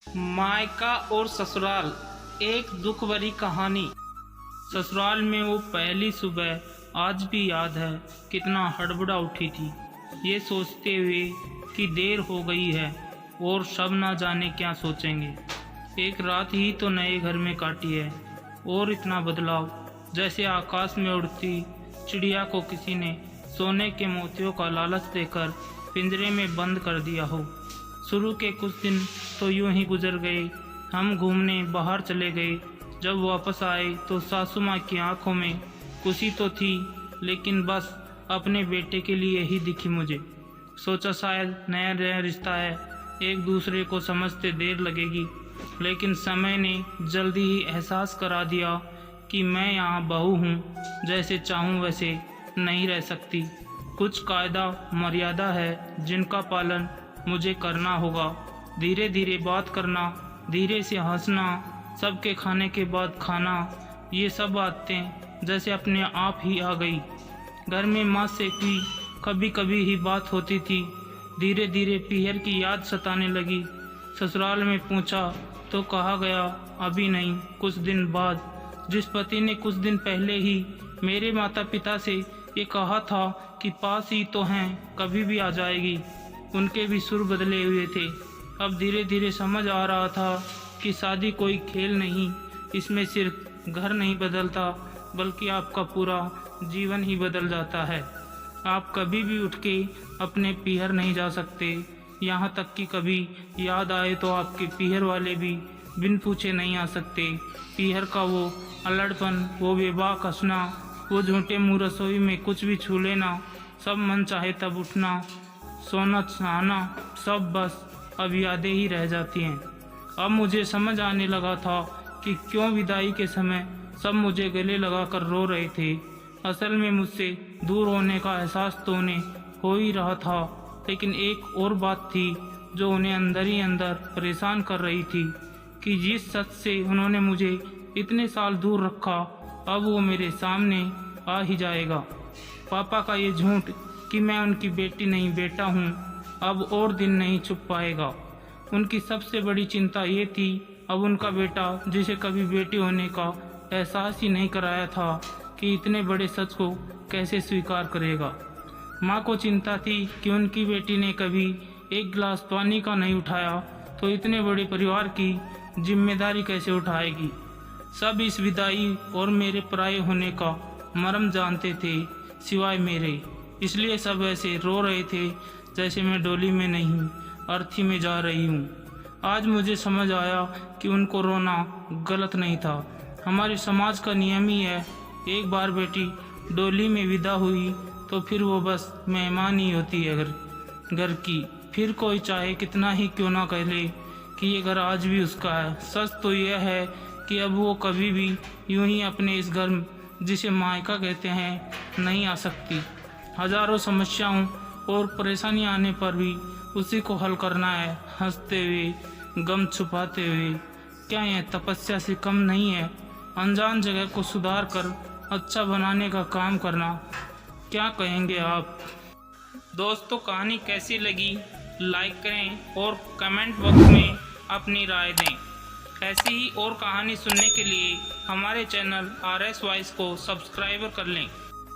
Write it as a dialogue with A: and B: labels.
A: मायका और ससुराल, एक दुख भरी कहानी। ससुराल में वो पहली सुबह आज भी याद है, कितना हड़बड़ा उठी थी, ये सोचते हुए कि देर हो गई है और सब ना जाने क्या सोचेंगे। एक रात ही तो नए घर में काटी है और इतना बदलाव, जैसे आकाश में उड़ती चिड़िया को किसी ने सोने के मोतियों का लालच देकर पिंजरे में बंद कर दिया हो। शुरू के कुछ दिन तो यूं ही गुजर गए। हम घूमने बाहर चले गए। जब वापस आए तो सासू माँ की आंखों में खुशी तो थी, लेकिन बस अपने बेटे के लिए ही दिखी मुझे। सोचा शायद नया नया रिश्ता है, एक दूसरे को समझते देर लगेगी, लेकिन समय ने जल्दी ही एहसास करा दिया कि मैं यहाँ बहू हूँ, जैसे चाहूँ वैसे नहीं रह सकती। कुछ कायदा मर्यादा है जिनका पालन मुझे करना होगा। धीरे धीरे बात करना, धीरे से हंसना, सबके खाने के बाद खाना, ये सब बातें जैसे अपने आप ही आ गई। घर में माँ से भी कभी कभी ही बात होती थी। धीरे धीरे पीहर की याद सताने लगी। ससुराल में पूछा तो कहा गया अभी नहीं, कुछ दिन बाद। जिस पति ने कुछ दिन पहले ही मेरे माता पिता से ये कहा था कि पास ही तो हैं, कभी भी आ जाएगी, उनके भी सुर बदले हुए थे। अब धीरे धीरे समझ आ रहा था कि शादी कोई खेल नहीं, इसमें सिर्फ घर नहीं बदलता, बल्कि आपका पूरा जीवन ही बदल जाता है। आप कभी भी उठ के अपने पीहर नहीं जा सकते, यहाँ तक कि कभी याद आए तो आपके पीहर वाले भी बिन पूछे नहीं आ सकते। पीहर का वो अल्लड़पन, वो बेबाक हंसना, वो झूठे मुँह रसोई में कुछ भी छू लेना, सब मन चाहे तब उठना, सोना नहाना, सब बस अब यादें ही रह जाती हैं। अब मुझे समझ आने लगा था कि क्यों विदाई के समय सब मुझे गले लगाकर रो रहे थे। असल में मुझसे दूर होने का एहसास तो उन्हें हो ही रहा था, लेकिन एक और बात थी जो उन्हें अंदर ही अंदर परेशान कर रही थी कि जिस सच से उन्होंने मुझे इतने साल दूर रखा, अब वो मेरे सामने आ ही जाएगा। पापा का ये झूठ कि मैं उनकी बेटी नहीं बेटा हूँ, अब और दिन नहीं छुप पाएगा। उनकी सबसे बड़ी चिंता ये थी, अब उनका बेटा, जिसे कभी बेटी होने का एहसास ही नहीं कराया था, कि इतने बड़े सच को कैसे स्वीकार करेगा। माँ को चिंता थी कि उनकी बेटी ने कभी एक गिलास पानी का नहीं उठाया, तो इतने बड़े परिवार की जिम्मेदारी कैसे उठाएगी। सब इस विदाई और मेरे पराये होने का मर्म जानते थे, सिवाय मेरे। इसलिए सब ऐसे रो रहे थे जैसे मैं डोली में नहीं, अर्थी में जा रही हूँ। आज मुझे समझ आया कि उनको रोना गलत नहीं था। हमारे समाज का नियम ही है, एक बार बेटी डोली में विदा हुई तो फिर वो बस मेहमान ही होती है घर की। फिर कोई चाहे कितना ही क्यों ना कह ले कि ये घर आज भी उसका है। सच तो यह है कि अब वो कभी भी यूं ही अपने इस घर, जिसे मायका कहते हैं, नहीं आ सकती। हजारों समस्याओं और परेशानियां आने पर भी उसी को हल करना है, हंसते हुए, गम छुपाते हुए। क्या यह तपस्या से कम नहीं है? अनजान जगह को सुधार कर अच्छा बनाने का काम करना। क्या कहेंगे आप? दोस्तों, कहानी कैसी लगी लाइक करें और कमेंट बॉक्स में अपनी राय दें। ऐसी ही और कहानी सुनने के लिए हमारे चैनल RS वॉइस को सब्सक्राइब कर लें।